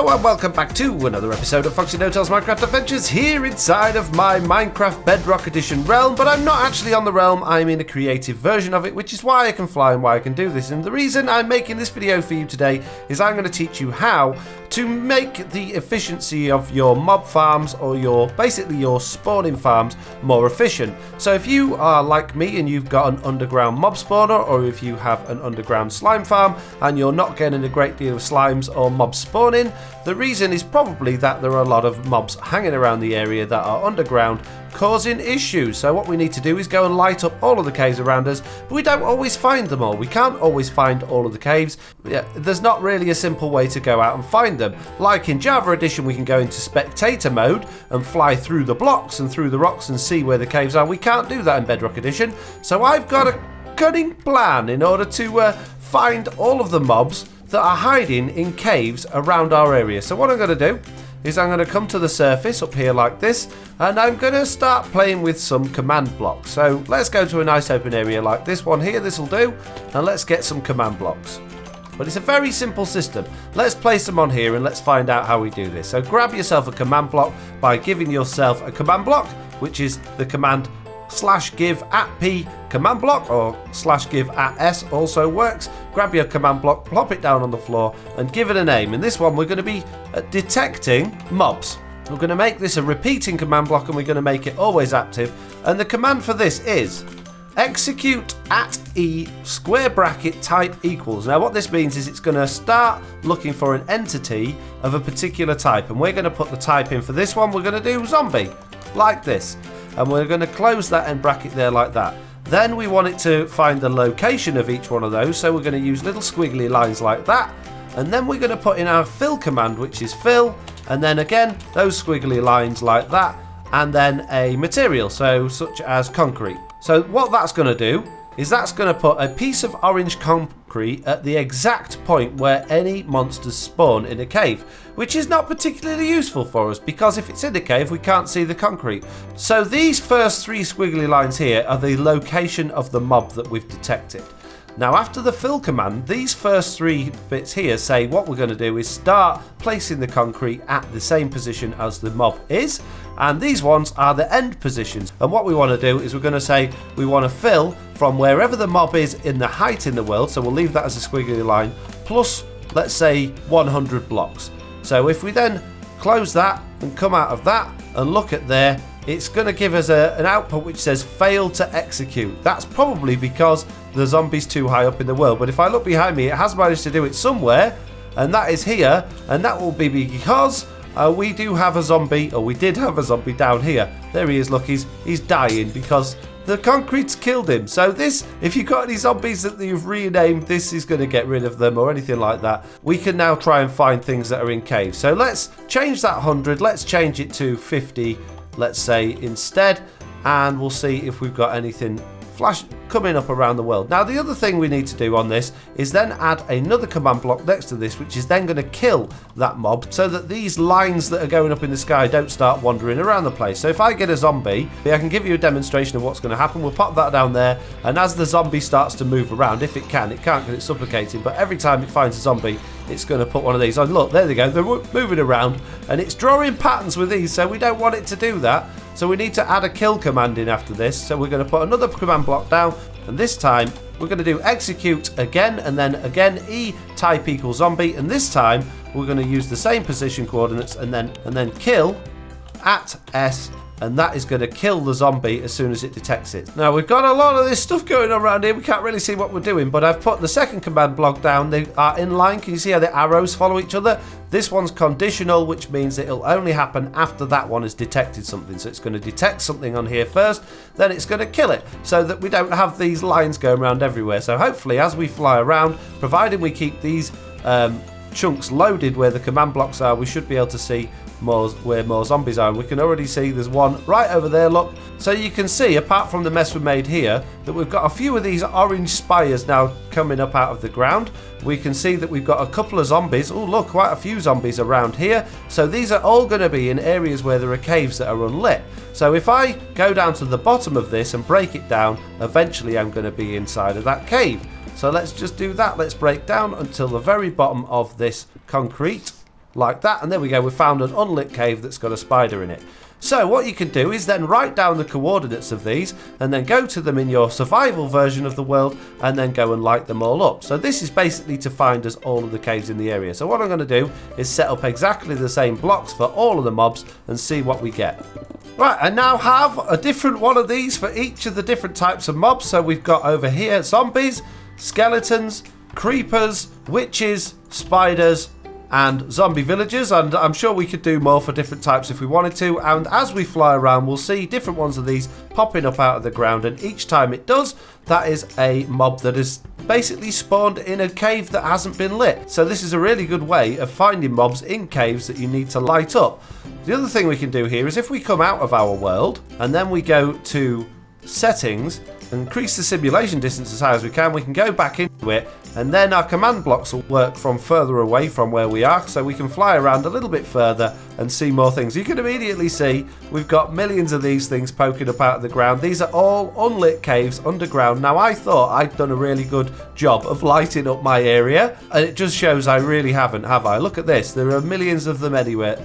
Hello and welcome back to another episode of Foxy No-Tail's Minecraft Adventures here inside of my Minecraft Bedrock Edition realm, but I'm not actually on the realm, I'm in a creative version of it, which is why I can fly and why I can do this. And the reason I'm making this video for you today is I'm going to teach you how to make the efficiency of your mob farms or basically your spawning farms more efficient. So if you are like me and you've got an underground mob spawner, or if you have an underground slime farm and you're not getting a great deal of slimes or mob spawning, the reason is probably that there are a lot of mobs hanging around the area that are underground causing issues. So what we need to do is go and light up all of the caves around us, but we don't always find them all. We can't always find all of the caves. There's not really a simple way to go out and find them. Like in Java Edition, we can go into spectator mode and fly through the blocks and through the rocks and see where the caves are. We can't do that in Bedrock Edition. So I've got a cunning plan in order to find all of the mobs that are hiding in caves around our area. So what I'm going to do is I'm going to come to the surface up here like this, and I'm going to start playing with some command blocks. So let's go to a nice open area like this one here, this will do, and let's get some command blocks. But it's a very simple system. Let's place them on here and let's find out how we do this. So grab yourself a command block by giving yourself a command block, which is the command /give@p command block, or /give@s also works. Grab your command block, plop it down on the floor and give it a name. In this one we're going to be detecting mobs. We're going to make this a repeating command block and we're going to make it always active, and the command for this is execute @e square bracket type equals. Now what this means is it's going to start looking for an entity of a particular type, and we're going to put the type in for this one. We're going to do zombie like this, and we're going to close that end bracket there like that. Then we want it to find the location of each one of those, so we're going to use little squiggly lines like that, and then we're going to put in our fill command, which is fill, and then again those squiggly lines like that, and then a material, so such as concrete. So what that's going to do is that's going to put a piece of orange concrete at the exact point where any monsters spawn in a cave, which is not particularly useful for us because if it's in a cave we can't see the concrete. So these first three squiggly lines here are the location of the mob that we've detected. Now after the fill command, these first three bits here say what we're going to do is start placing the concrete at the same position as the mob is, and these ones are the end positions. And what we want to do is we're going to say we want to fill from wherever the mob is in the height in the world, so we'll leave that as a squiggly line, plus let's say 100 blocks. So if we then close that and come out of that and look at there, it's going to give us an output which says failed to execute. That's probably because the zombie's too high up in the world, but if I look behind me, it has managed to do it somewhere, and that is here, and that will be because we do have a zombie, or we did have a zombie down here. There he is, look, he's dying because the concrete's killed him. So this, if you've got any zombies that you've renamed, this is going to get rid of them or anything like that. We can now try and find things that are in caves. So let's change that 100, let's change it to 50, let's say instead, and we'll see if we've got anything flash coming up around the world. Now the other thing we need to do on this is then add another command block next to this, which is then going to kill that mob so that these lines that are going up in the sky don't start wandering around the place. So if I get a zombie, I can give you a demonstration of what's going to happen. We'll pop that down there, and as the zombie starts to move around, if it can't because it's suffocating, but every time it finds a zombie it's going to put one of these on. Look, there they go, they're moving around and it's drawing patterns with these, so we don't want it to do that. So we need to add a kill command in after this. So we're going to put another command block down, and this time we're going to do execute again, and then again E type equals zombie, and this time we're going to use the same position coordinates and then kill @s, and that is going to kill the zombie as soon as it detects it. Now we've got a lot of this stuff going on around here, we can't really see what we're doing, but I've put the second command block down. They are in line. Can you see how the arrows follow each other? This one's conditional, which means that it'll only happen after that one has detected something. So it's going to detect something on here first, then it's going to kill it, so that we don't have these lines going around everywhere. So hopefully as we fly around, provided we keep these chunks loaded where the command blocks are, we should be able to see where more zombies are, and we can already see there's one right over there, look. So you can see, apart from the mess we made here, that we've got a few of these orange spires now coming up out of the ground. We can see that we've got a couple of zombies. Oh look, quite a few zombies around here. So these are all going to be in areas where there are caves that are unlit. So if I go down to the bottom of this and break it down, eventually I'm going to be inside of that cave. So let's just do that. Let's break down until the very bottom of this concrete. like that, and there we go, we found an unlit cave that's got a spider in it. So what you can do is then write down the coordinates of these and then go to them in your survival version of the world and then go and light them all up. So this is basically to find us all of the caves in the area. So what I'm going to do is set up exactly the same blocks for all of the mobs and see what we get. Right, I now have a different one of these for each of the different types of mobs. So we've got over here zombies, skeletons, creepers, witches, spiders, and zombie villagers, and I'm sure we could do more for different types if we wanted to. And as we fly around, we'll see different ones of these popping up out of the ground, and each time it does, that is a mob that is basically spawned in a cave that hasn't been lit. So this is a really good way of finding mobs in caves that you need to light up. The other thing we can do here is if we come out of our world and then we go to settings, increase the simulation distance as high as we can go back into it, and then our command blocks will work from further away from where we are, so we can fly around a little bit further and see more things. You can immediately see we've got millions of these things poking up out of the ground. These are all unlit caves underground. Now I thought I'd done a really good job of lighting up my area, and it just shows I really haven't, have I? Look at this, there are millions of them everywhere.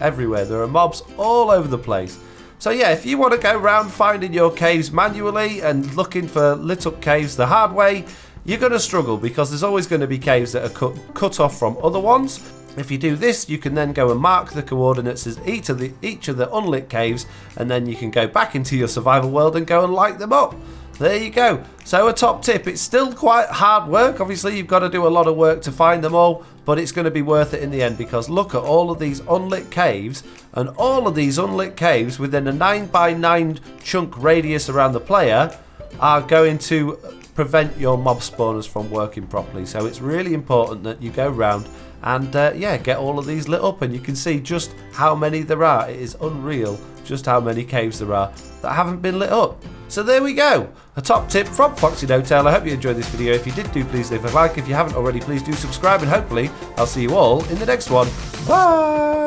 There are mobs all over the place. So yeah, if you want to go around finding your caves manually and looking for lit up caves the hard way, you're going to struggle because there's always going to be caves that are cut off from other ones. If you do this, you can then go and mark the coordinates as each of the unlit caves, and then you can go back into your survival world and go and light them up. There you go. So a top tip, it's still quite hard work. Obviously, you've got to do a lot of work to find them all, but it's going to be worth it in the end because look at all of these unlit caves, and all of these unlit caves within a 9x9 chunk radius around the player are going to prevent your mob spawners from working properly. So it's really important that you go around and yeah, get all of these lit up, and you can see just how many there are. It is unreal just how many caves there are that haven't been lit up. So there we go, a top tip from Foxy No-Tail. I hope you enjoyed this video. If you did, please leave a like. If you haven't already, please do subscribe, and hopefully I'll see you all in the next one. Bye!